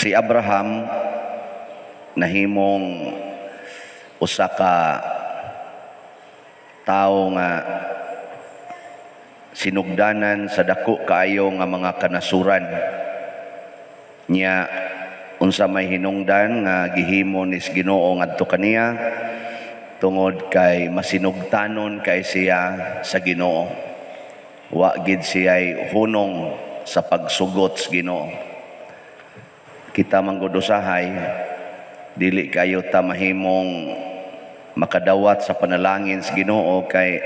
Si Abraham nahimong usa ka tawo nga sinugdanan sa dako kaayo nga mga kanasuran niya. Unsa may hinungdan nga gihimo ni Ginoo ngadto kaniya tungod kay masinugtanon kay siya sa Ginoo. Wa gid siya'y hunong sa pagsugot sa Ginoo. Kita manggod usahay dili kayo ta mahimong makadawat sa panalangin sa Ginoo kay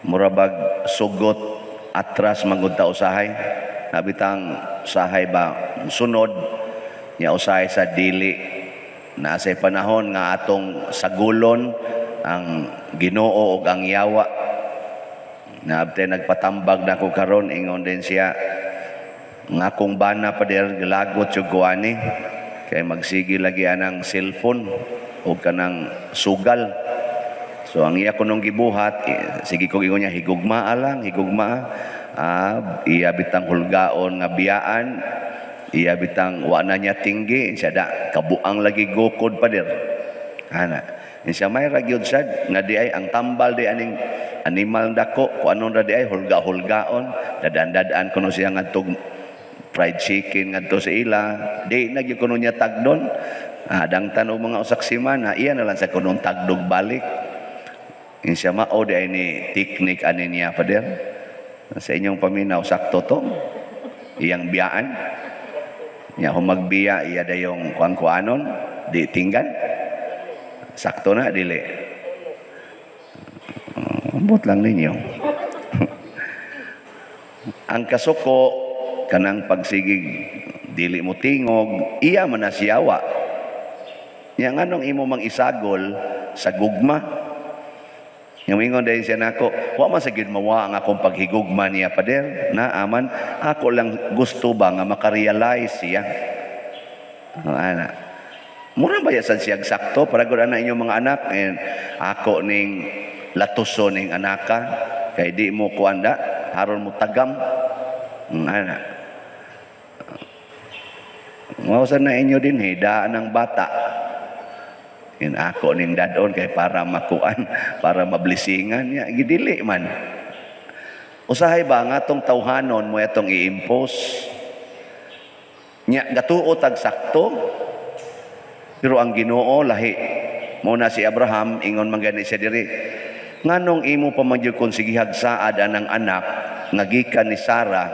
murabag sugot atras manggod ta usahay. Nabitang usahay ba sunod nya usahay sa dili na sa panahon nga atong sagulon ang Ginoo ug ang yawa. Naabte nagpatambag na ko karon ingon din siya nga akong bana pa der gilagot yung kuani kay magsige lagi anang cellphone o kanang sugal. So ang iya ko nung gibuhat sige ko ingon niya higugma lang higugma. Iya bitang hulgaon nga biyaan, iya bitang wa na niya tinggi siya da kabuang lagi gukod pa der ana siya may ragyod sad nga di ay ang tambal di aning animal dako kung anon ra di ay hulga-hulgaon dadan-dadaan kuno siya ngadtog fried chicken ngadto sa ila di na gyud kuno niya tagdon dang tanog mga usak semana iya na lang sa kunong tagdog balik siya mao di ay ni teknik ani niya pader sa inyong paminaw sakto to iyang biyaan niya humagbiya iya dayong kuan-kuanon di tinggan sakto na dili ambot lang ninyo ang kasuko kanang pagsigig dili mo tingog iya man na siyawa nya nganong imo mang isagol sa gugma yang ingon dahil siya nako wa man sagid mawa ang akong paghigugma niya pader na aman ako lang gusto ba nga makarealize siya ana mura ba sad siya sakto para gud ana inyong mga anak and ako ning latuso ning anaka kay di mo kuanda haron mo tagam ana mausan na inyo din hidaan ng bata in ako ning dadon kay para makuan para mablisingan niya gidili man usahay ba nga tong tawhanon mo itong i-impose nya gatuo tag sakto pero ang Ginoo lahi mo na si Abraham ingon man gani siya diri nganong imo pamagyud kon sige hagsaad anang anak nga gikan ni Sarah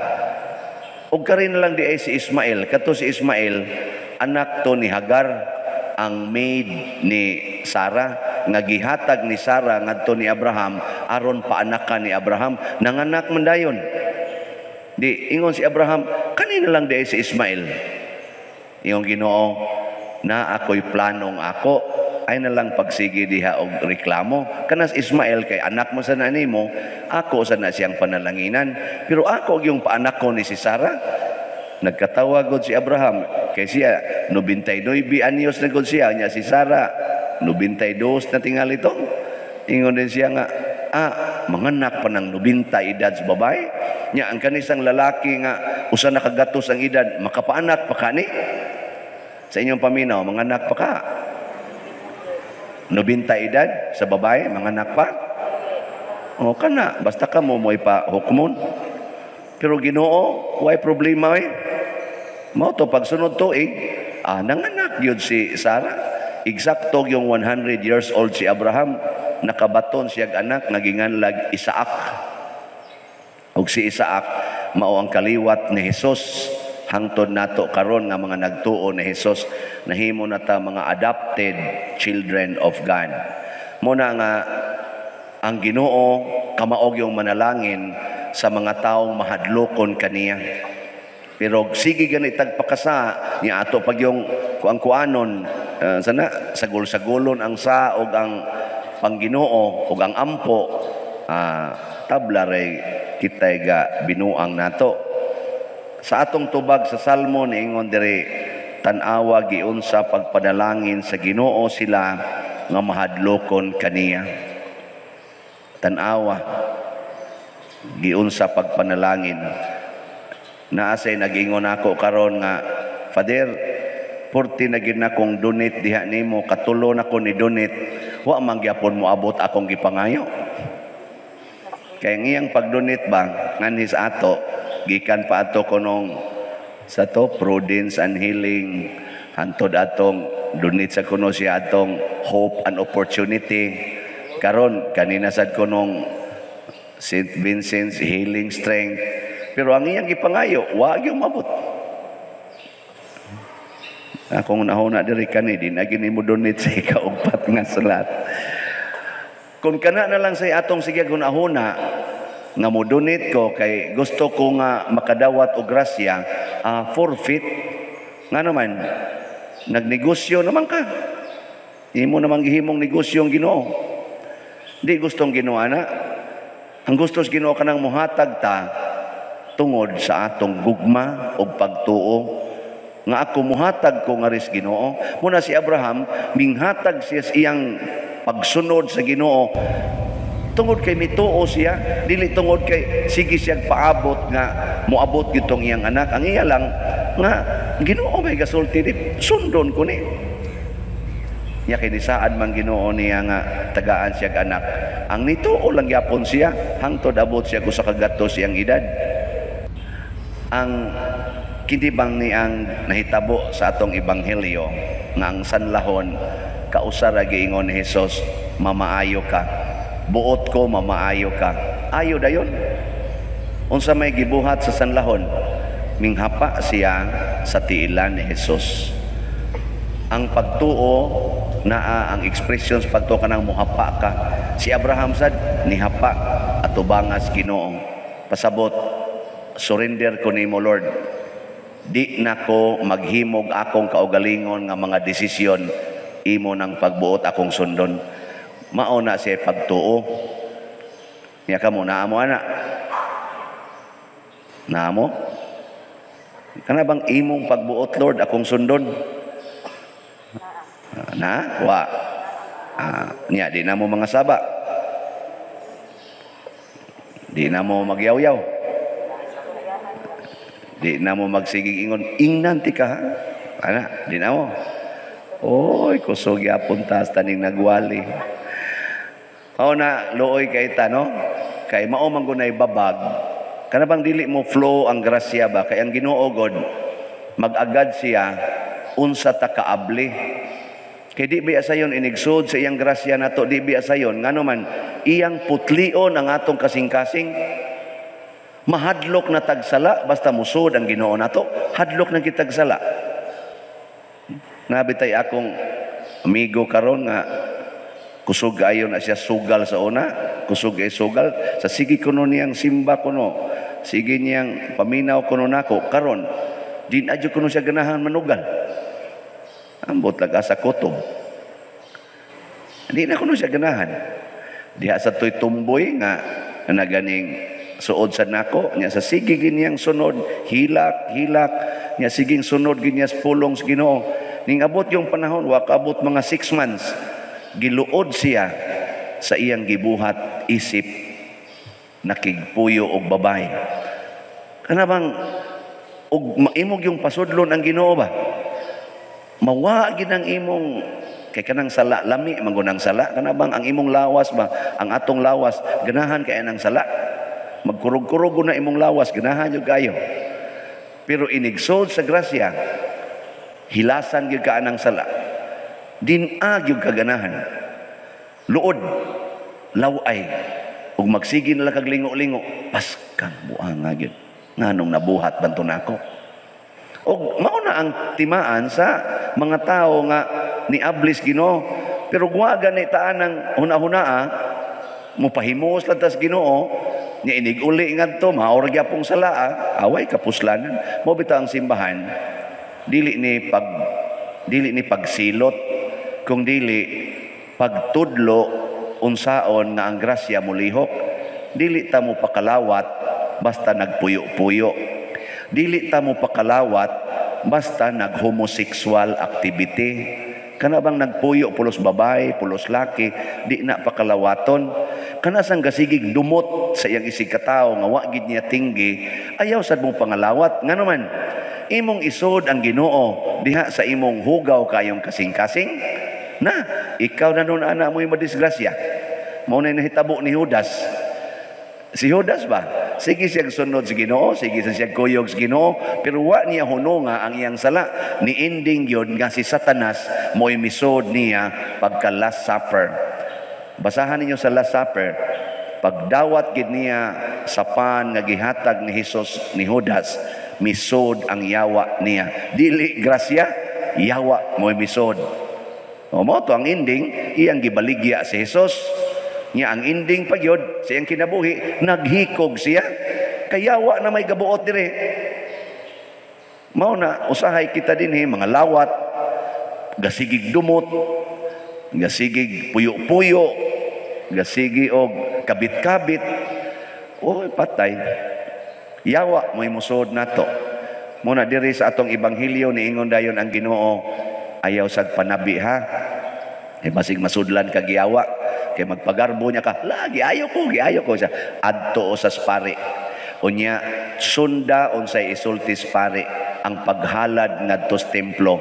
ug karin lang di ay si Ismael kato si Ismael anak to ni Hagar ang maid ni Sarah nga gihatag ni Sarah ngadto ni Abraham aron paanakan ni Abraham nanganak man dayon di ingon si Abraham kanina lang di ay si Ismael ingon Ginoo na ako'y planong ako ay na lang pagsigi diha og reklamo kanas Ismael kay anak mo sa nimo ako sa na siyang panalanginan pero ako yung paanak ko ni si Sarah nagkatawa gud si Abraham kay siya 99 anyos na gud siya nya si Sarah 92 na tingali to ingon din siya nga manganak pa ng 90 edad sa babae nya ang kanisang lalaki nga usa na kagatos ang edad makapaanak pa kani sa inyong paminaw manganak pa ka 90 edad sa babae manganak pa o kana basta ka mo pa hukmon pero Ginoo way problema mao to pagsunod tuig nanganak yun si Sarah eksakto yung 100 years old si Abraham nakabaton siyag anak naginganlag Isaac ug si Isaac mao ang kaliwat ni Hesus hangtod nato karon nga mga nagtuo ni Hesus nahimo na ta mga adopted children of God mo na nga ang Ginoo kamaog yung manalangin sa mga taong mahadlokon kaniya pero sige ganit tagpakasa niya ato pag yung kuan-kuanon sana sagol-sagolon ang sa og ang Pangginoo ug ang ampo tabla ray kitay ga binuang nato sa atong tubag sa Salmo niingon diri tan-awa giunsa pagpanalangin sa Ginoo sila nga mahadlokon kaniya tan-awa giunsa pagpanalangin. Naasay nagingon ako karon nga, Father, 40 na gid na kong donate diha nimo, katulo na ko ni donate, wa man gyapon mo abot akong gipangayo. Kaya ngiyang pag-donate ba nganis ato, gikan pa ato kunong sa to Prudence and Healing, hantod atong donate sa kuno siya atong Hope and Opportunity. Karon kanina sad kunong St. Vincent's Healing Strength. Pero ang iyang gipangayo, wa gyud mabot. Akong nahuna diri kani din agi nimo donate sa ikaupat nga salat. Kung kana na lang say atong sige gunahuna nga mo donate ko kay gusto ko nga makadawat og grasya, forfeit nga naman nagnegosyo naman ka. Imo namang gihimong negosyo ang Ginoo. Di gustong Ginoo ana. Ang gusto sa Ginoo kanang muhatag ta tungod sa atong gugma o pagtuo nga ako muhatag ko nga ris Ginoo. Muna si Abraham minghatag siya sa iyang pagsunod sa Ginoo tungod kay mituo siya, dili tungod kay sige siya paabot nga moabot gitong iyang anak. Ang iya lang nga Ginoo may gasulti di sundon ko ni. Ya kay nisaad man Ginoo niya nga tagaan siya anak. Ang nituo lang yapon siya hangtod abot siya ko sa kagatos siyang edad. Ang kinibang ni ang nahitabo sa atong ebanghelyo nga ang sanlahon kausara giingon ni Hesus, mamaayo ka. Buot ko mamaayo ka. Ayo dayon. Unsa may gibuhat sa sanlahon? Minghapa siya sa tiilan ni Hesus. Ang pagtuo naa ang expressions pagtuo kanang muhapa ka. Si Abraham sad nihapa at ubangas Ginoo. Pasabot, surrender ko nimo Lord. Di na ko maghimog akong kaugalingon nga mga desisyon, imo nang pagbuot akong sundon. Mao na siya pagtuo. Niya ka mo naamo ana. Naamo? Kana bang imong pagbuot Lord akong sundon? Na? Wa. Niya di na mo mga saba. Di na mo magyaw-yaw. Di na mo magsigig ingon, ingnan ti ka ha? Ana, di na mo. Oy, kusog yapon taas taning nagwali. O na, looy kay ta, no? Kay mao man gunay babag. Kana bang dili mo flow ang grasya ba? Kay ang Ginoo God, mag-agad siya, unsa ta kaabli. Kay di biya sayon inigsud sa iyang grasya nato, di biya sayon. Ngano man, iyang putlion ang atong kasing-kasing. Mahadlok na tagsala basta musod ang Ginoo nato, hadlok na kitagsala. Nabitay akong amigo karon nga kusog ayon na siya sugal sa una, kusog ay sugal sa sige kuno niyang simba kuno, sige niyang paminaw kuno nako karon din adyo kuno siya ganahan manugal. Ambot lag asa kutob. Di na kuno siya ganahan. Diha sa toy tumboy nga naganing suod sa nako nya sa sige ginyang sunod hilak nya siging sunod ginya sa pulong sa Ginoo ning abot yung panahon wa kaabot mga 6 months giluod siya sa iyang gibuhat isip nakigpuyo og babae. Kana bang og maimog yung pasudlon ang Ginoo ba? Mawa gid ang imong kay kanang sala lami mangunang sala kana bang ang imong lawas ba ang atong lawas ganahan kay anang sala magkurog-kurog na imong lawas ganahan yung kayo pero inigsod sa grasya hilasan gyud ka anang sala din-ag yung kaganahan luod laway ug magsige na lang kag lingo-lingo paskang buanga gyud nganong nabuhat banto nako og mao na ang timaan sa mga tao nga niablis Ginoo pero wa gani taan ang hunahunaa mupahimos lang tas Ginoo nya inig uli ngadto maor gyapong sala away kapuslanan mo bitaw ang simbahan dili ni pagsilot kung dili pagtudlo unsaon nga ang grasya mulihok dili ta mo pakalawat basta nagpuyo-puyo dili ta mo pakalawat basta nag-homosexual activity kana bang nagpuyo pulos babae pulos laki di na pakalawaton kana sang gasigig dumot sa iyang isikataw nga wa gid niya tinggi ayaw sad mong pangalawat ngano man imong isod ang Ginoo diha sa imong hugaw kayong kasing-kasing na ikaw na nun ana mo'y madisgrasya. Mao na nahitabo ni Judas. Si Judas ba? Sige siyang sunod sa Ginoo, sige siyang kuyog sa Ginoo, pero wa niya hununga ang iyang sala. Ni ending yun nga si Satanas mo'y misod niya pagka Last Supper. Basahan ninyo sa Last Supper. Pagdawat gid niya sa pan nga gihatag ni Hesus ni Judas, misod ang yawa niya. Dili grasya, yawa mo'y misod. O mo to ang ending, iyang gibaligya si Hesus. Nya ang ending pagyod sa iyang kinabuhi, naghikog siya. Kayawa na may gabuot dire. Mao na usahay kita dinhi mga lawat, gasigig dumot, gasigig puyo-puyo, gasigi og kabit-kabit. Oy patay. Yawa mo'y musod nato. Muna diri sa atong ebanghelyo niingon dayon ang Ginoo, ayaw sad panabi ha. Basig masudlan kag yawa. Kay magpagarbo niya ka, lagi ayaw ko siya. Adto sa pare. Unya, sunda unsay isultis pare ang paghalad ngadto sa templo.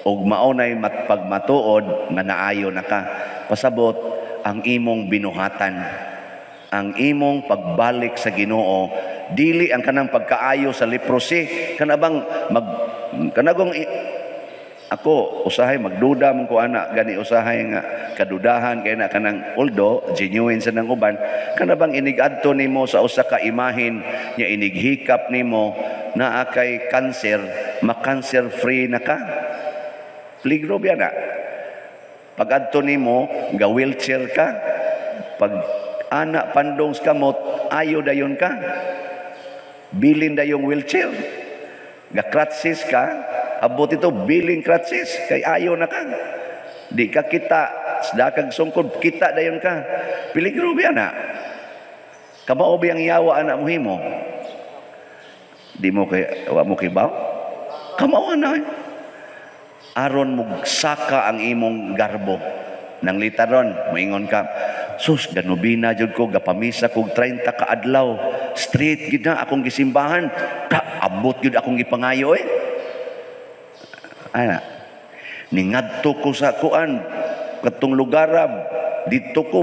Ug maunay pagmatuod nga naayo na ka. Pasabot ang imong binuhatan. Ang imong pagbalik sa Ginoo, dili ang kanang pagkaayo sa leprosy. Kanabang kanagong ako usahay magduda man ko ana gani usahay nga kadudahan kay na kanang uldo genuine sa nang uban kana bang inigadto nimo sa usa ka imahin nya inighikap nimo naa kay cancer ma-cancer free na ka peligro biya na pag-adto nimo ga wheelchair ka pag ana pandong sa kamot ayo dayon ka bilin dayong wheelchair ga crutches ka abot ito, billing crutches. Kay ayaw na ka. Di ka kita. Sedakag sungkod, kita dayon ka. Peligro biya na. Kamao biyang yawa anak mo himo. Di mo kay, wa mo kibaw? Kamao na. Aron mo saka ang imong garbo. Nang litaron, maingon ka, sus, ganubina jud ko, gapamisa kog 30 ka adlaw. Straight gid na akong gisimbahan. Abot jud akong gipangayo ana ningadto ko sa kuan katong lugarab dito ko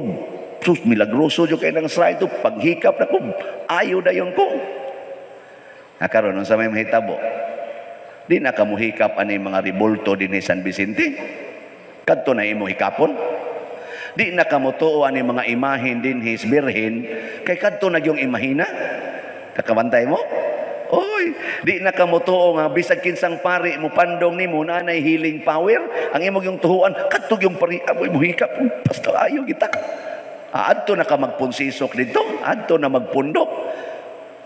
sus milagroso jud kay nang sray to paghikap na ko ayo dayon ko karon unsa may mahitabo di na ka mohikap ani mga rebulto dinhi San Vicente kadto na imo hikapon di na ka motuo ani mga imahin dinhi sa Birhen kay kadto na yung imahina kakabantay mo. Oy, di na ka motuo nga bisag kinsang pari mo pandong nimo na nay healing power ang imong yung tuhuan kadtog yung pari aboy mohikap basta ayo kita. Adto na ka magpunsisok dito, adto na magpundok.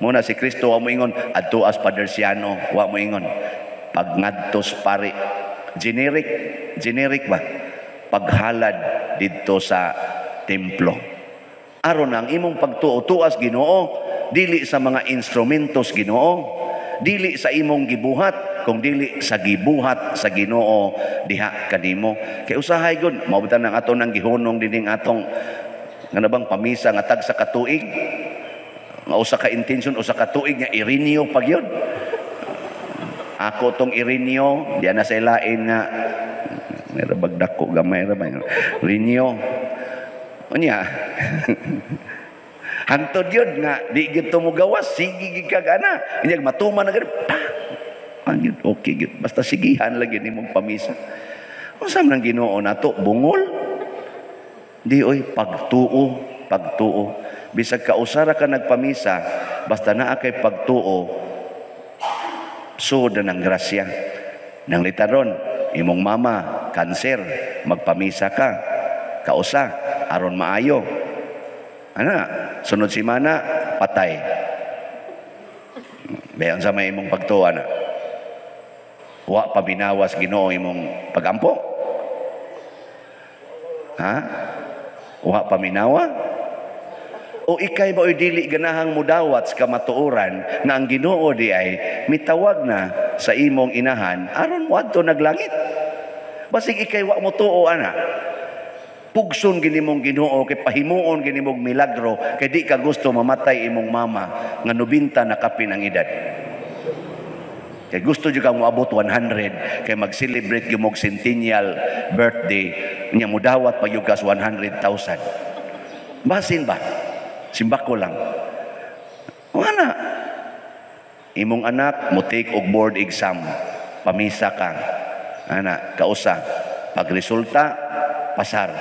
Muna si Kristo wa mo ingon adto as Father Siano, wa mo ingon pag ngadtos pari. Generic ba? Paghalad dito sa templo. Aron ang imong pagtuo-tuas Ginoo dili sa mga instrumentos Ginoo, dili sa imong gibuhat, kung dili sa gibuhat sa Ginoo diha kanimo. Kay usahay gud mabutan ang aton nang gihunong dining atong nga bang pamisa nga tag sa katuig. Nga usa ka intention usa ka tuig nga irinyo pagyud. Ako tong irinyo, diyan na sa lain nga mayra bagdako gamay ra ba. Rinyo. Unya. Hantod yun nga, di gito mo gawas, sige gikag ana. Inyag matuman na gano'n, pangit, okay, gito. Basta sigihan lagi ni mong pamisa. Kung saan nang Ginoo na to, bungol? Di oy, pagtuo. Bisag ka usara ka nagpamisa, basta naa kay pagtuo, suda ng grasya. Nang litaron, imong mama, kanser, magpamisa ka, kausa, aron maayo. Ana, sunod si mana, patay. Bayan sa may imong pagtuwa na. Wa pabinawas Ginoo imong pagampo. Ha? Wa paminawa? O ikay ba dili ganahang mudawat sa kamatuoran nga ang Ginoo di ay mitawag na sa imong inahan aron mo adto naglangit. Basig ikay wa mo tuo ana. Pugson gini mong Ginoo kay pahimuon gini mong milagro kay di ka gusto mamatay imong mama nga 90 na kapin ang edad. Kay gusto jud kang moabot 100 kay mag-celebrate gyud mog centennial birthday nya mudawat pa gyud ka sa 100,000. Basin ba? Simbako lang. Wala. Imong anak mo take og board exam. Pamisa ka. Ana, kausa. Pag resulta, pasar.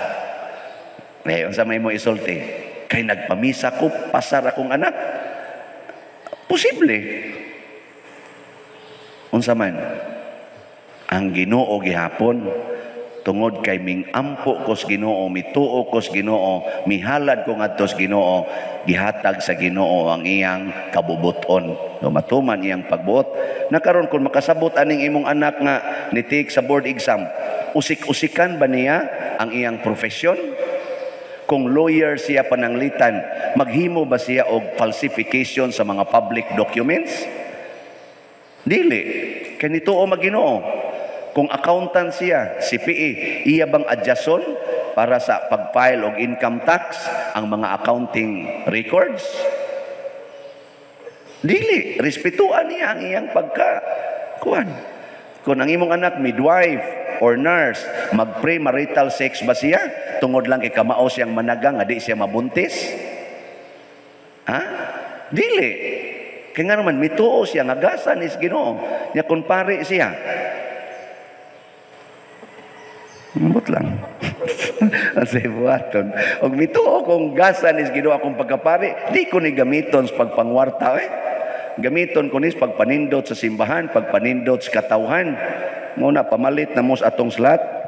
Eh, unsa may mo isulti? Kay nagpamisa ko, pasar akong anak. Posible. Unsa man? Ang Ginoo gihapon tungod kay mingampo ko sa Ginoo, mituo ko sa Ginoo, mihalad ko ngadto sa Ginoo, gihatag sa Ginoo ang iyang kabubuton. Matuman iyang pagbuot. Nakaron kung makasabot aning imong anak nga nitik sa board exam, usik-usikan ba niya ang iyang profesyon? Kung lawyer siya pananglitan, maghimo ba siya og falsification sa mga public documents? Dili. Kanito o mag-Ginoo. Kung accountant siya, CPA, iya bang adjason para sa pag-file og income tax ang mga accounting records? Dili. Respetuan niya ang iyang pagka-kuan. Kung ang imong anak midwife or nurse, mag-premarital sex ba siya? Tungod lang kay kamao siyang managang, nga di siya mabuntis? Ha? Dili. Kaya nga naman, mituo siya, ngagasan is Ginoo. Nya kung pare siya, mabot lang. Ang buhaton. Og mituo kung gasan is Ginoo akong pagkapare, di ko ni gamiton sa pagpangwarta Gamiton ko ni sa pagpanindot sa simbahan, pagpanindot sa katawhan. Muna pamalit na mo sa atong slot.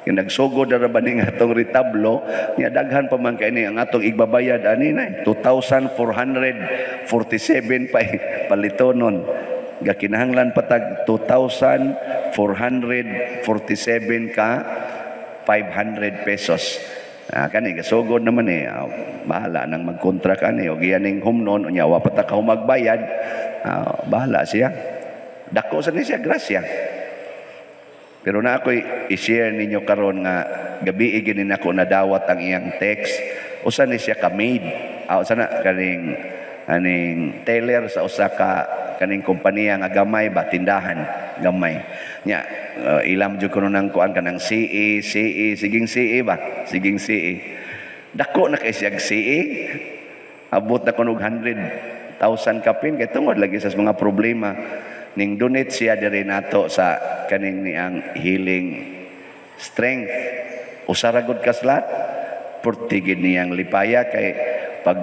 Yung nagsugod na ba ning atong retablo, niya daghan pa man kay ni ang atong igbabayad ani na 2,447 pa palitonon. Gakinahanglan patag 2,447 ka 500 pesos. Kani gasugod naman bahala nang magkontra kani og iyaning humnon unya wa pa ta ka magbayad. Bahala siya. Dako sa ni siya grasya. Pero na ako'y i-share ninyo karon nga gabi ginin ako nadawat ang iyang text. Usa ni siya ka maid. Usa na kaning teller sa usa ka kaning kompanya nga gamay ba tindahan gamay. Nya ilam jud kuno nang kuan kanang CE siging CE ba? Siging CE. Dako na kay siya CE. Abot na kuno 100,000 kapin kay tungod lagi sa mga problema. Ning donate siya diri nato sa kaning niyang healing strength. Usa ra gud kaslat portigid niyang lipaya kay pag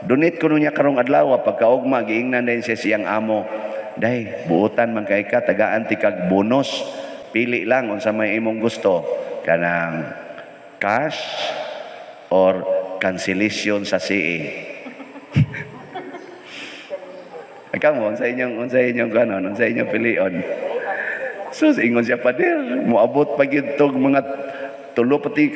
donate kuno niya karong adlaw pagkaugma giingnan din siya siyang amo. Day, buutan man kay ka tagaan ti kag bonus. Pili lang unsa may imong gusto. Kanang cash or cancellation sa CE. Kamu sa inyong kanon, sa inyong pilion. So ingon siya pader, moabot pa gyud tog mga tulo pati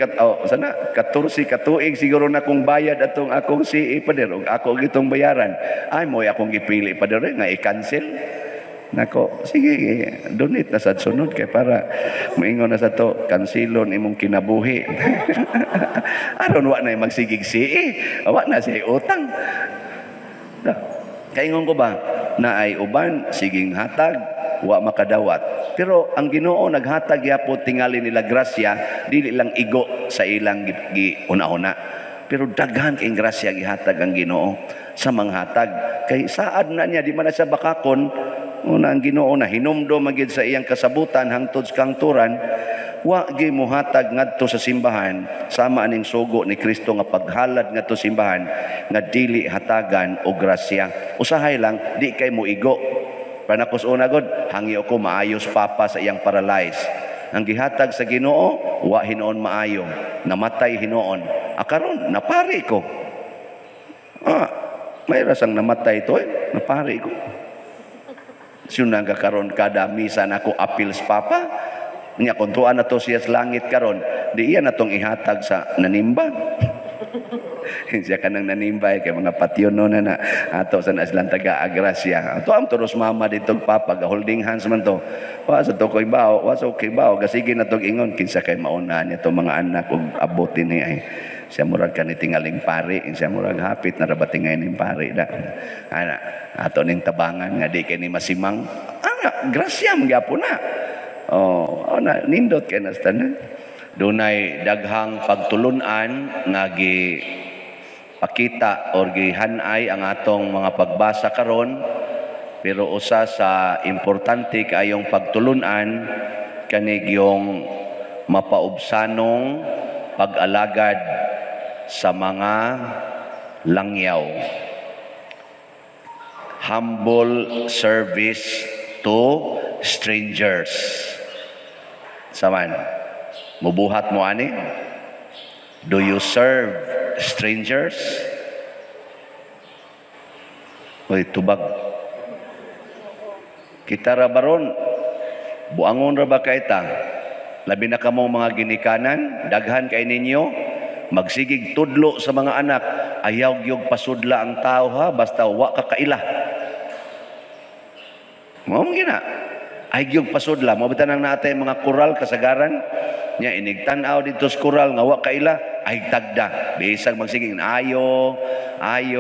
sana 14 katuig siguro na kung bayad atong akong CE pader og ako gitong bayaran. Ay mo akong gipili pader nga i-cancel. Nako, sige, donate na sa sunod kay para moingon na sa to, kansilon imong kinabuhi. Aron wa na magsigig CE, wa na siya utang. Kaingon ko ba na ay uban siging hatag wa makadawat. Pero ang Ginoo naghatag yapon tingali nila grasya dili lang igo sa ilang una-una. Pero daghan kay grasya gihatag ang Ginoo sa manghatag. Kay saad na niya di man na siya bakakon una ang Ginoo na hinumdo magid sa iyang kasabutan hangtod sa kangturan. Wa gi mohatag ngadto sa simbahan sama aning sugo ni Kristo nga paghalad ngadto simbahan nga dili hatagan og grasya. Usahay lang di kay mo igo. Panakos una gud hangyo ko maayos papa sa iyang paralyze. Ang gihatag sa Ginoo wa hinuon maayo, namatay hinuon. Karon napari ko. May rasang namatay to napari ko. Sunang karon kada misa nako appeal sa papa. Nya kuntuan na to siya sa langit karon, di iya na tong ihatag sa nanimba. Siya kanang nanimba kay mga patyon no na ato sa naslang taga Agracia. Ato am turos mama dito papa ga holding hands man to. Wa sa to koy bao, wa sa okay bao gasige na tong ingon kinsa kay mauna niya to mga anak ug abutin ni ay. Siya murag kanit tingaling pari, siya murag hapit na rabatingay ning pari da. Ana ato ning tabangan nga di kay ni masimang. na grasya magyapon na. Na nindot kay nas tanan. Dunay daghang pagtulunan nga pakita or gihanay ang atong mga pagbasa karon, pero usa sa importante kayong pagtulunan kanig yung mapaubsanong pag-alagad sa mga langyaw. Humble service to strangers. Saman, mubuhat mo ani? Do you serve strangers? Oy, tubag. Kita ra baron, buangon ra ba kaita? Labi na kamong mga ginikanan, daghan kay ninyo, magsigig tudlo sa mga anak, ayaw gyud pasudla ang tao ha, basta wa ka kaila. Mao gina. Ay gyud pasudla, mo bitan ang natay mga kural kasagaran, nya inigtan-aw dito sa kural nga wa kaila, ay tagda. Bisag magsigig ayo, ay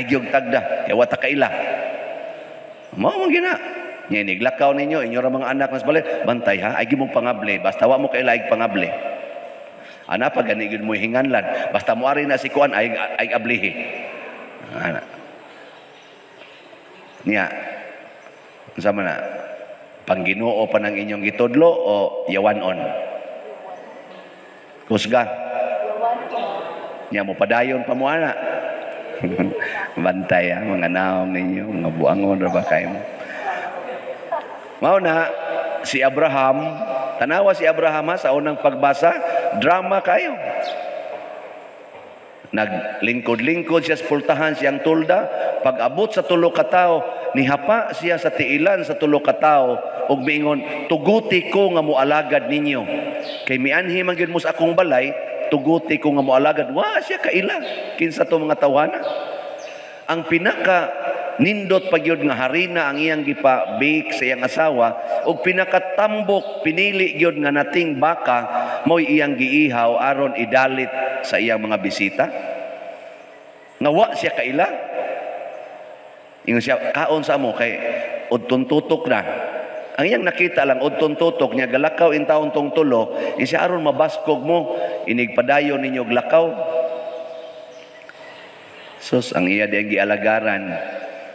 gyud tagda, kay wa ta kaila. Mao gina. Nya iniglakaw ninyo, inyo ra mga anak nas balay, bantay ha, ay gimong pangable, basta wa mo kailaig pangable. Ana pa gani gyud mo hinganlan, basta moari na si kuan ay ablihi. Ana. Nya sama na pangginoo pa ng inyong gitudlo o yawanon? Kusga. Nya mo padayon pa mo ana. Bantay ha, mga naom ninyo, mga buangon ra ba kayo mo? Mao na si Abraham, tanawa si Abraham ha, sa unang pagbasa, drama kayo. Naglingkod-lingkod siya sa pultahan siyang tulda, pag-abot sa tulo ka tao, nihapa siya sa tiilan sa tulo ka tao, ug miingon, tuguti ko nga moalagad ninyo. Kay mianhi man gyud mo sa akong balay, tuguti ko nga moalagad. Wa siya kaila, kinsa to mga tawhana. Ang pinaka nindot pagyud nga harina ang iyang gipa-bake sa iyang asawa, ug pinakatambok pinili gyud nga nating baka mo'y iyang giihaw aron idalit sa iyang mga bisita. Nga wa siya kaila. Ingon siya, kaon sa mo kay udton tutok na. Ang iyang nakita lang udton tutok niya galakaw in taon tong tulo, siya aron mabaskog mo, inigpadayon ninyo glakaw. Sus, ang iya diyang gialagaran,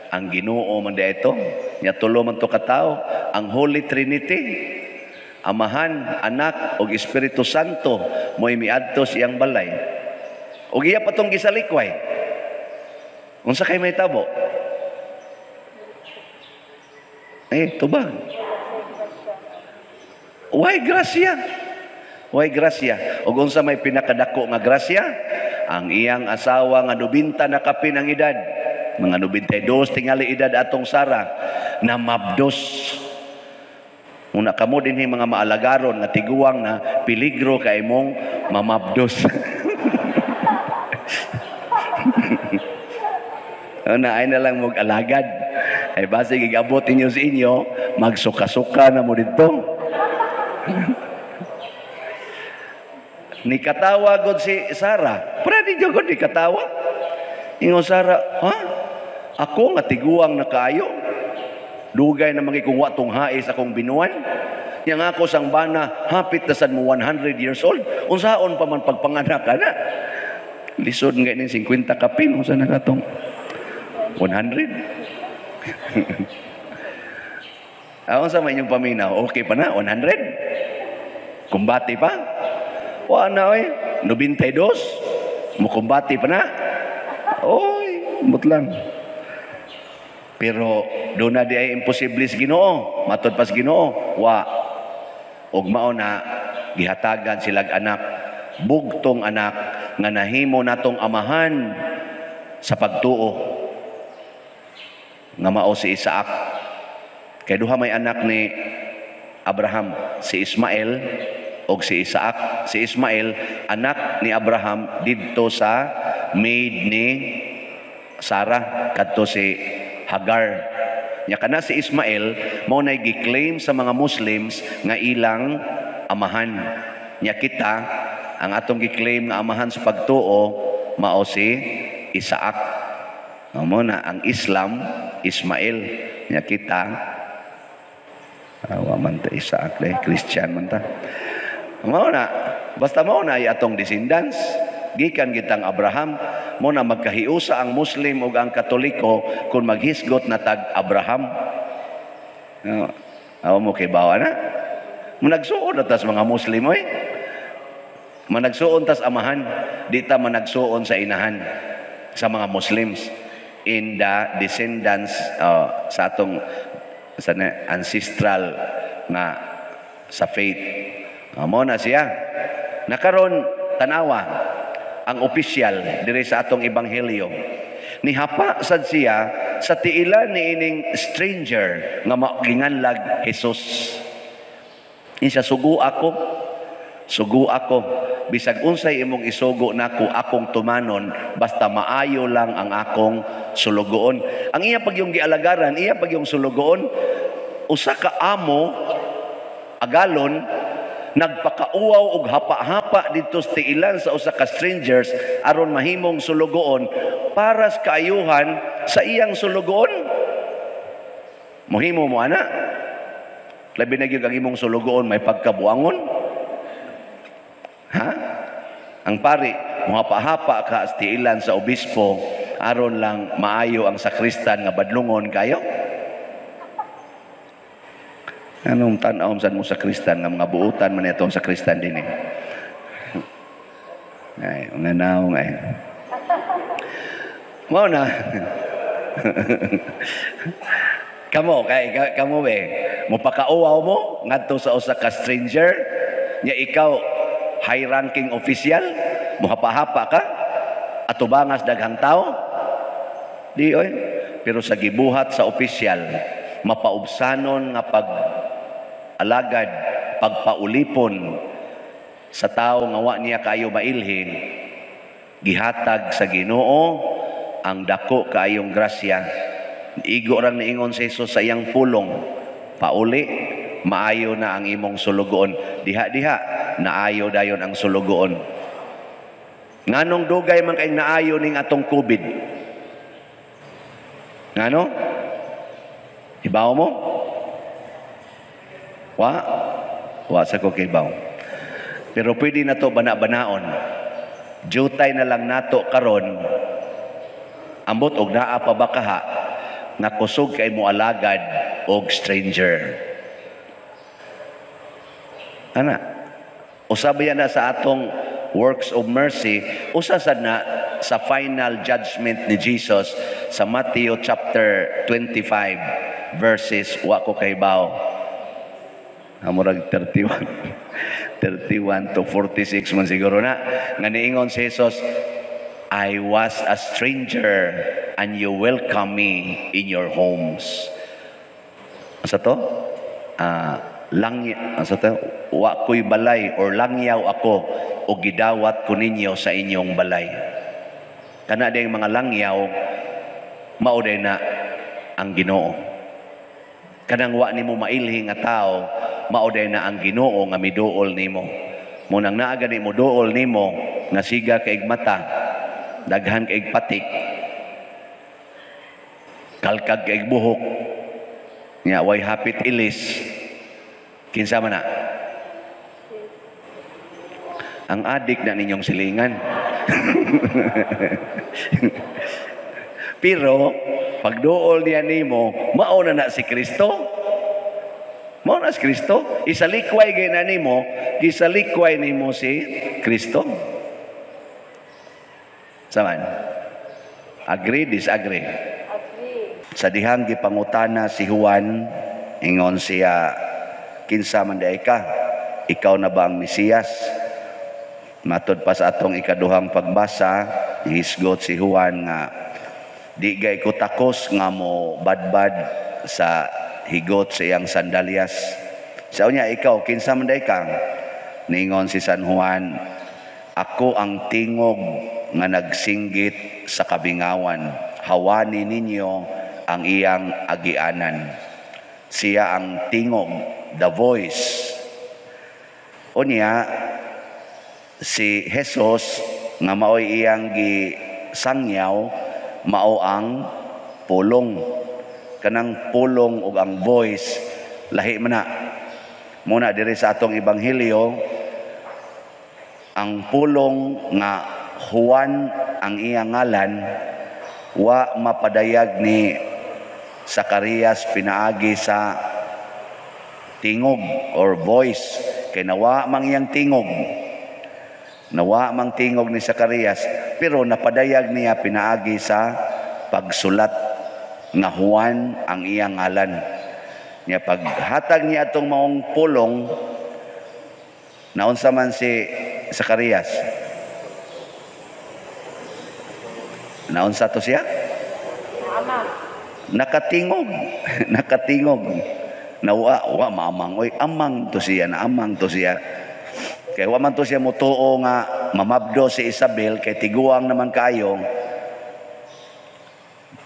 ang Ginoo man dito, niya tulo man to katao, ang Holy Trinity, Amahan, Anak, ug Espiritu Santo, mo'y miadto siyang balay. Ug iya patong gisalikway. Unsa kay may tabo? Tubag. Why grasya? Why grasya? Ug unsa may pinakadako nga grasya? Ang iyang asawa nga 90 na kapin ang edad, mga 92 tingali edad atong Sara, na mabdos. Una kamo dinhi mga maalagaron nga tiguang na peligro kay mong mamabdos. Ay na lang mong alagad. Ay base gigabot inyo sa inyo, magsuka-suka na mo dito. Nikatawa gud si Sara. Pwede jud gud nikatawa. Ingon Sara, ha? Ako nga tiguang na kayo. Dugay na mga kung watong hais akong binuan. Yang ako sang bana, hapit na sad mo 100 years old. Unsaon pa man pagpanganak ka na? Lisod nga ning 50 kapin. Unsa na katong 100? Unsa man inyong paminaw? Okay pa na? 100? Kumbati pa? Wa na oy, 92. Mukumbati pa na. Oy, mutlang. Pero doon na di ay imposible sa Ginoo. Matod pas Ginoo, wa. Og mao na gihatagan silag anak, bugtong anak nga nahimo natong amahan sa pagtuo. Nga mao si Isaac. Kay duha may anak ni Abraham, si Ismael og si Isaac. Si Ismael anak ni Abraham didto sa maid ni Sarah kadto si Hagar. Nya kana si Ismael mao nay gi-claim sa mga Muslims nga ilang amahan. Nya kita ang atong gi-claim nga amahan sa pagtuo mao si Isaac. Mao na ang Islam, Ismael. Nya kita Awa man ta Isaac dai Christian man ta. Mao na basta mao na atong descendants gikan gitang Abraham mo na magkahiusa ang Muslim ug ang Katoliko kung maghisgot na tag Abraham. Awa mo kay bawa na. Managsuon tas mga Muslim oy. Managsuon tas amahan, di ta managsuon sa inahan sa mga Muslims in the descendants sa atong ancestral na sa faith. Mo na siya. Nakaron tanawa ang opisyal diri sa atong ebanghelyo. Nihapa sad siya sa tiila ni ining stranger nga maginganlag Jesus. Isa sugo ako bisag unsay imong isugo nako akong tumanon basta maayo lang ang akong sulugoon. Ang iya pag yung gialagaran, iya pag yung sulugoon, usa ka amo agalon nagpakauaw og hapa-hapa dito sa tiilan sa usa ka strangers aron mahimong sulugoon para sa kaayuhan sa iyang sulugoon. Mohimo mo ana. Labi na gyud ang imong sulugoon may pagkabuangon. Ha? Ang pari, muhapa-hapa ka sa tiilan sa obispo aron lang maayo ang sakristan nga badlungon kayo. Anong tan-aw sa mo sakristan nga mga buutan man itong sakristan din eh. Ay, nga naong ay. Mao na. Kamo be, mupakauaw mo ngadto sa usa ka stranger, nya ikaw high ranking official, muhapa-hapa ka atubangas daghang tao. Di oy, pero sa gibuhat sa opisyal, mapaubsanon nga pag-alagad, pagpaulipon sa tao nga wa niya kayo mailhin, gihatag sa Ginoo ang dako kaayong grasya. Igo rang niingon si Jesus sa iyang pulong, pauli, maayo na ang imong sulugoon. Diha-diha, naayo dayon ang sulugoon. Nganong dugay man kay naayo ning atong COVID? Ngano? Hibaw mo? Wa sa ko kibaw. Pero pwede na to bana-banaon. Jutay na lang nato karon. Ambot og naa pa ba kaha na kusog kay mo alagad og stranger. Ana, usabi na sa atong works of mercy, usa sad na sa final judgment ni Jesus sa Matthew chapter 25 verses wa ko kay baw. Amurag 31 to 46 man siguro na nga niingon si Jesus, I was a stranger and you welcome me in your homes. Asa to? Wa ko'y balay or langyaw ako o gidawat ko ninyo sa inyong balay. Kana ding mga langyaw, mauday na ang Ginoo. Kanang wa nimo mailhi nga tao, mauday na ang Ginoo nga miduol nimo. Munang naa gani mo duol nimo nga siga kaig mata, daghan kaig patik, kalkag kaig buhok, nya way hapit ilis, kinsa man na? Ang adik na ninyong silingan. Pero pagduol niya nimo, mao na si Kristo. Mao na si Kristo. Isalikway gay na nimo, isalikway nimo si Kristo. Saman? Agree, disagree? Agree. Sa dihang gipangutana si Juan, ingon siya, kinsa man day ka? Ikaw na ba ang Mesiyas? Matod pa sa atong ikaduhang pagbasa, hisgot si Juan nga, di gay ko takos nga mo badbad sa higot sa iyang sandalyas. Sa unya, ikaw, kinsa man day ka? Ningon si San Juan, ako ang tingog nga nagsinggit sa kabingawan. Hawani ninyo ang iyang agianan. Siya ang tingog, the voice. Unya, si Jesus nga maoy iyang gisangyaw, mao ang pulong. Kanang pulong ug ang voice lahi man na. Muna diri sa atong ebanghelyo, ang pulong nga Juan ang iyang ngalan, wa mapadayag ni Zacarias pinaagi sa tingog or voice, kay nawa mang iyang tingog. Nawa mang tingog ni Zacarias, pero napadayag niya pinaagi sa pagsulat nga Juan ang iyang ngalan. Nya paghatag niya atong maong pulong, naunsa man si Zacarias? Naunsa to siya? Nakatingog. Nakatingog. Wa mamang, oy, amang to siya, na amang to siya. Kaya wa man to siya mutuo nga mamabdo si Isabel, kay tiguang naman kayo.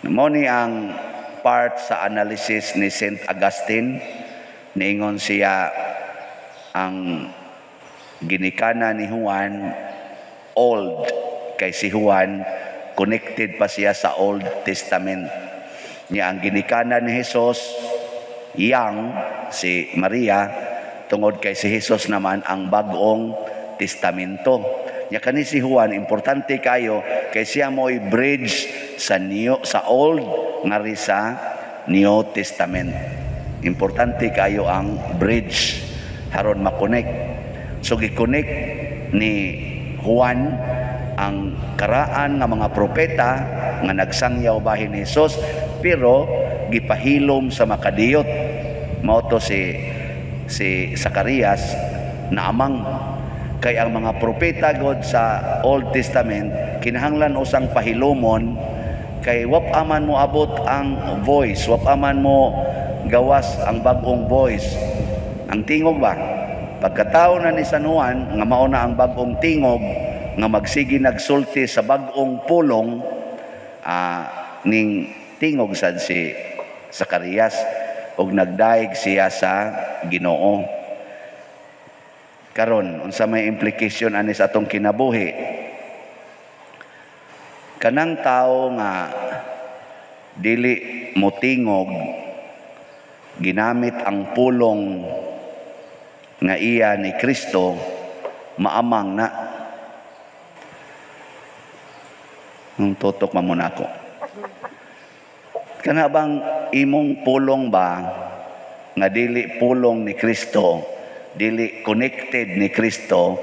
Mo ni ang part sa analysis ni Saint Augustine, niingon siya ang ginikana ni Juan old, kay si Juan connected pa siya sa Old Testament. Niya ang ginikana ni Jesus young, si Maria, tungod kay si Jesus naman ang bagong testamento. Niya kani si Juan importante kayo kay siya mo'y bridge sa Old ngari sa New Testament. Importante kayo ang bridge haron makonek. So gi-connect ni Juan ang karaan nga mga propeta nga nagsangyaw bahin ni Jesus, pero gipahilom sa makadiyot. Mao to si Zacarias na amang, kay ang mga propeta god sa Old Testament kinahanglan usang pahilomon, kay wap aman mo abot ang voice, wap aman mo gawas ang bagong voice. Ang tingog ba pagkatao na ni San Juan nga mao na ang bagong tingog nga magsigi nagsulti sa bagong pulong, ning tingog sad si Zacarias og nagdaig siya sa Ginoo. Karon unsa may implication ani sa atong kinabuhi? Kanang tao nga dili motingog, ginamit ang pulong nga iya ni Kristo, maamang na. Tutok man muna ako. Kana bang imong pulong ba nga dili pulong ni Kristo, dili connected ni Kristo,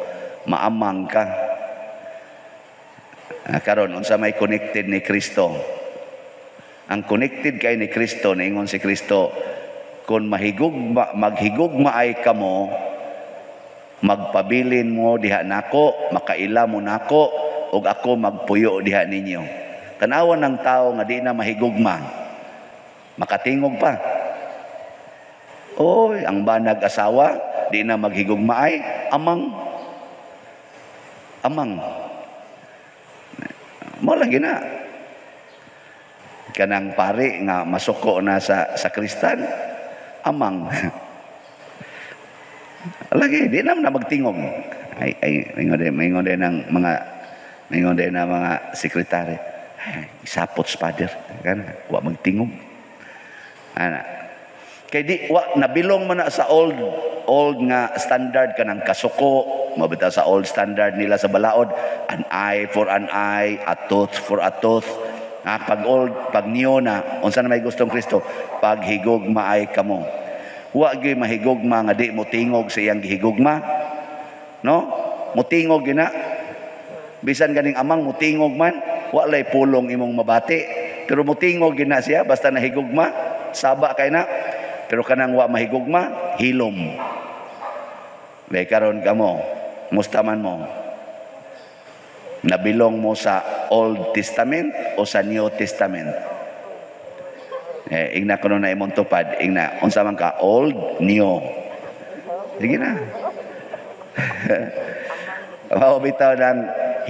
maamang ka? Karon unsa may connected ni Kristo? Ang connected kay ni Kristo, naingon si Kristo, kung maghigugma ay kamo, magpabilin mo diha nako, makaila mo nako, ug ako magpuyo diha ninyo. Tanawan ng tao nga di na mahigugma, makatingog pa. Oy, ang banag asawa di na maghigugma ay amang. Mo lagi na. Kanang pare nga masuko na sa sakristan, amang. Lagi di na magtingog. Ay maingon din ng mga sekretary. Isapot father kan wa magtingog. Ana. Kay di wa nabilong man na sa old nga standard kanang kasuko, mabita sa old standard nila sa balaod, an eye for an eye, a tooth for a tooth. Pag new na, unsa na may gustong Kristo, paghigugma ay kamo. Wa gyud mahigugma nga di mo tingog sa iyang gihigugma. No? Mutingog gyud na. Bisan ganing amang mutingog man, wa lay pulong imong mabati. Pero mutingog gyud na siya basta nahigugma, saba kay na. Pero kanang wa mahigugma, hilom. Bay karon kamo, musta man mo? Nabilong mo sa Old Testament o sa New Testament? Ingna ko na imong tupad, ingna unsa man ka, old, new. Sige na. Mao bitaw ng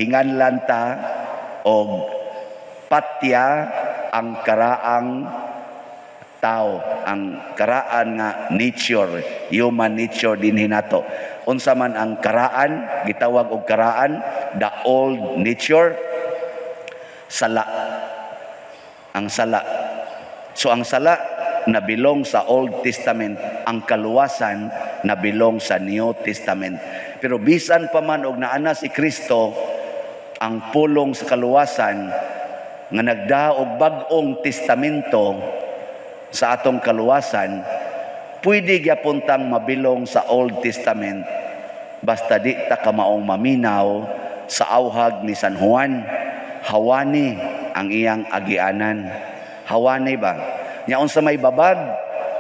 hinganlan ta og patya ang karaang tao, ang karaan nga nature, human nature din hinato. Unsa man ang karaan, gitawag og karaan, the old nature, sala. Ang sala. So ang sala nabilong sa Old Testament, ang kaluwasan nabilong sa New Testament. Pero bisan pa man og naana si Kristo, ang pulong sa kaluwasan nga nagdaog bag-ong testamento sa atong kaluwasan, pwede gyapuntang mabilong sa Old Testament basta di ta ka maong maminaw sa awhag ni San Juan. Hawani ang iyang agianan. Hawani ba? Nya unsa may babag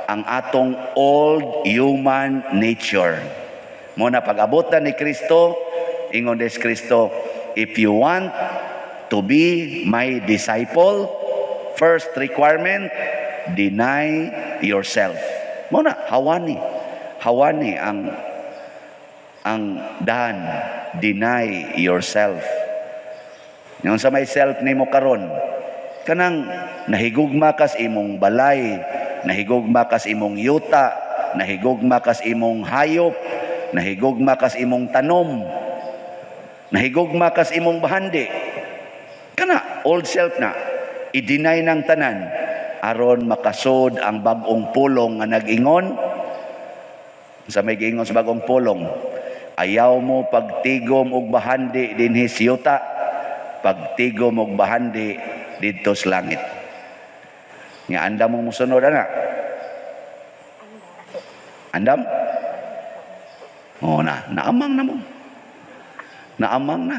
ang atong old human nature. Mo na pag-abutan ni Kristo, ingon des Kristo, if you want to be my disciple, first requirement, deny yourself. Mo na hawani. Hawani ang dan, deny yourself. Yung sa may self nimo karon, kanang nahigugma kas imong balay, nahigugma kas imong yuta, nahigugma kas imong hayop, nahigugma kas imong tanom, nahigugma kas imong bahandi. Kana old self na i-deny ng tanan aron makasod ang bag-ong pulong nga nag-ingon. Sa may giingon sa bag-ong pulong, ayaw mo pagtigom og bahandi dinhi sa yuta, pagtigom og bahandi didto sa langit. Nga andam mo musunod ana. Andam? Naamang na mo. Naamang na.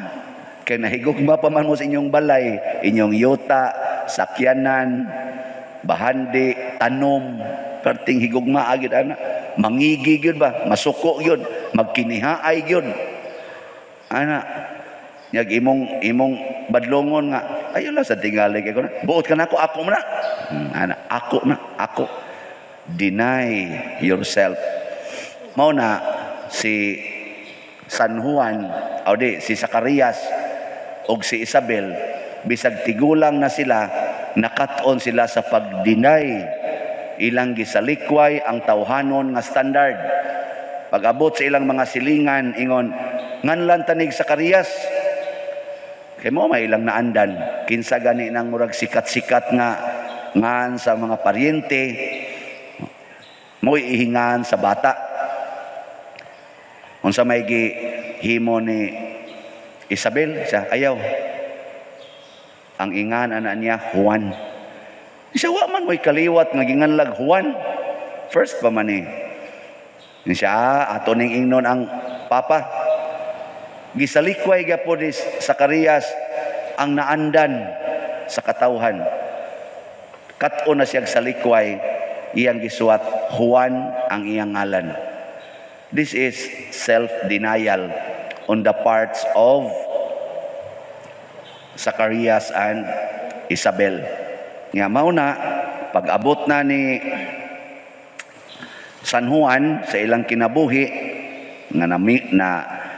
Kaya nahigugma pa man mo sa inyong balay, inyong yuta, sakyanan, bahandi, tanom, perting higugma agid ana. Mangigi gyud ba? Masuko gyud, magkinihaay gyud. Ana, nyag imong badlongon nga, ayo lang sa tingali kay ko na. Buot ka na ako mo na. Ana, ako. Deny yourself. Mao na si San Juan, si Zacarias og si Isabel, bisag tigulang na sila, nakat-on sila sa pag-deny. Ilang gisalikway ang tawhanon nga standard. Pag-abot sa ilang mga silingan, ingon, nganlan tanig Zacarias. Kay mo may ilang naandan. Kinsa gani nang murag sikat-sikat nga ngan sa mga paryente, mo ihingan sa bata. Unsa may gihimo ni Isabel, siya ayaw. Ang ingan ana niya Juan. Siya wa man mo'y kaliwat nga ginganlag Juan. First pa man siya ato ning ingnon ang papa. Gisalikway gyapon ni Zacarias ang naandan sa katawhan. Kat-o na siya salikway, iyang gisuwat Juan ang iyang ngalan. This is self-denial on the parts of Zacarias and Isabel. Nga mauna, pag-abot na ni San Juan sa ilang kinabuhi, nga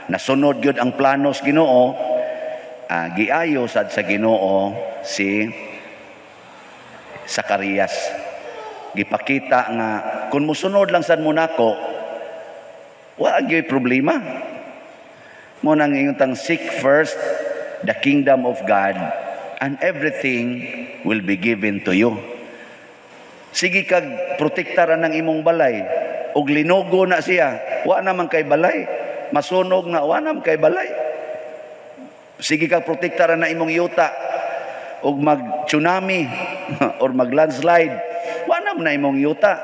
nasunod yun ang planos Ginoo, giayo sad sa Ginoo si Zacarias. Gipakita nga, kung musunod lang sad mo nako, wa gyud problema. Mo nang ingutang seek first the kingdom of God and everything will be given to you. Sige kag protektaran ng imong balay ug linugo na siya, wa naman kay balay, masunog na wa naman kay balay. Sige kag protektaran na imong yuta ug mag tsunami or mag landslide, wa naman na imong yuta.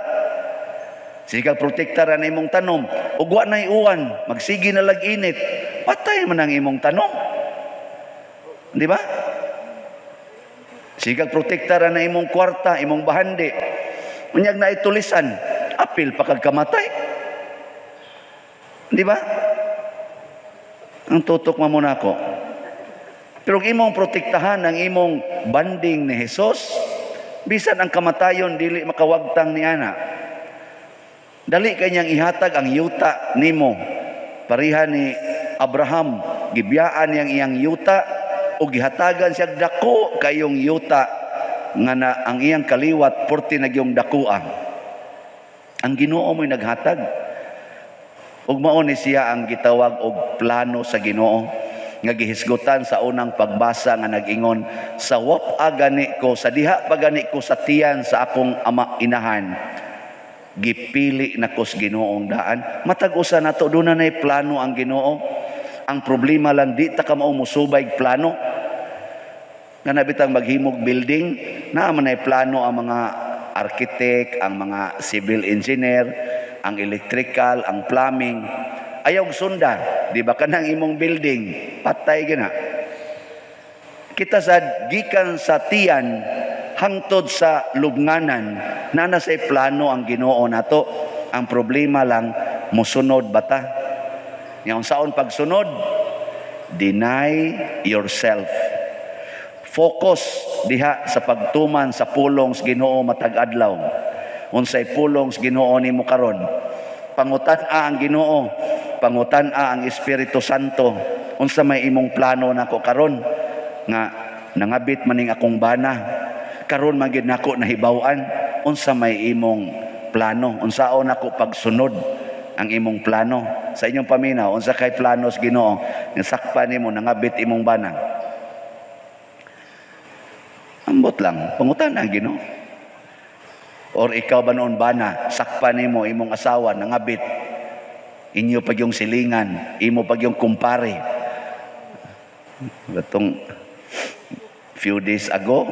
Sige kag protektaran na imong tanom ug wa nay uwan, magsigi na lag-init, patay man ang imong tanom. Di ba? Sige kag protektaran na imong kwarta, imong bahandi. Unyag na itulisan, apil pa kag kamatay. Di ba? Ang tutok mo muna ko. Pero imong protektahan ang imong banding ni Jesus, bisan ang kamatayon dili makawagtang ni ana. Dali kanyang ihatag ang yuta nimo. Pariha ni Abraham, gibiyaan niyang iyang yuta o gihatagan siya dako kayong yuta nga na ang iyang kaliwat 40 nagyong dakuang. Ang Ginoo mo'y naghatag. Ug mao ni siya ang gitawag og plano sa Ginoo nga gihisgutan sa unang pagbasa nga nag-ingon, sa wap gani ko, sa diha pagani ko sa tiyan sa akong ama inahan, gipili na ko sa Ginoong daan. Matag usa nato doon na plano ang Ginoo. Ang problema lang di ta ka mao musubay plano. Nga nabitang maghimog building, naaman ay plano ang mga architect, ang mga civil engineer, ang electrical, ang plumbing. Ayaw sunda, di ba kanang imong building, patay gina. Kita sa gikan sa tiyan hangtod sa lubnganan, na say plano ang Ginoo nato. Ang problema lang, musunod bata. Yung saon pagsunod, deny yourself. Focus diha sa pagtuman sa pulong sa Ginoo matag adlaw. Unsay pulong sa Ginoo nimo karon? Pangutan-a ang Ginoo, pangutan-a ang Espiritu Santo. Unsa may imong plano nako karon nga nangabit maning akong bana. Karon man gid nako nahibaw-an unsa may imong plano, unsaon nako pagsunod ang imong plano sa inyong paminaw. Unsa kay plano sa Ginoo nga sakpan nimo nangabit imong bana? Ambot lang, pangutan ang Ginoo. Or ikaw ba noon bana, sakpan nimo imong asawa nangabit, inyo pag yung silingan, imo pag yung kumpare. Batong few days ago,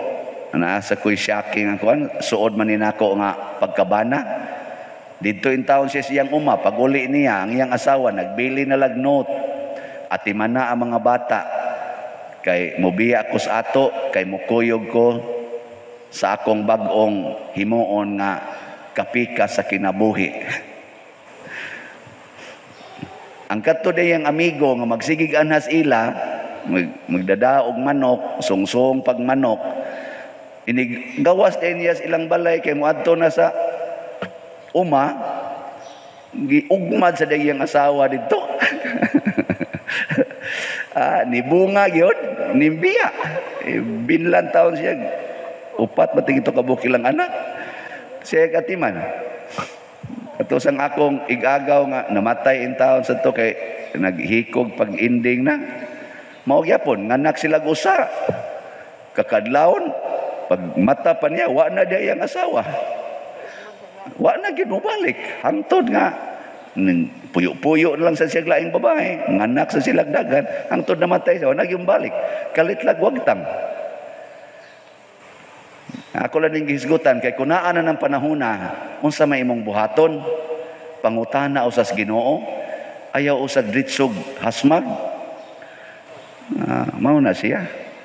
naasa ko'y shocking ang kuwan, suod man ninako nga pagkabana. Dito in town siya siyang uma, pag uli niya, ang iyang asawa, nagbili na lagnot, at imana ang mga bata, kay mubiya ko sa ato, kay mukuyog ko sa akong bagong himuon nga kapika sa kinabuhi. Ang kato dayang amigo nga magsigig anhas ila, magdadaog manok, sungsong pag manok, gawas din niya ilang balay kay muadto na sa uma, giugmad sa dayang asawa dito. Nibunga yun, nimbiya. Binlan taon siya. Upat bating ito kabukilang anak. Siya katiman. Katusang akong igagaw nga namatay in taon sa to kay naghikog pag-ending na. Maugyapon, nganak sila usa. Kakadlawon, pag mata pa niya, wa na dia yang asawa. Wa na ginubalik. Hangtod nga, puyo-puyo lang sa siyang laing babae. Nganak sa silang dagan. Hangtod namatay siya, wa na gimbalik. Kalitlag wagtang. Ako lang ning gihisgutan kay kunaan na ng panahona unsa may imong buhaton pangutana usas Ginoo ayaw usag dritsog hasmag mao na siya.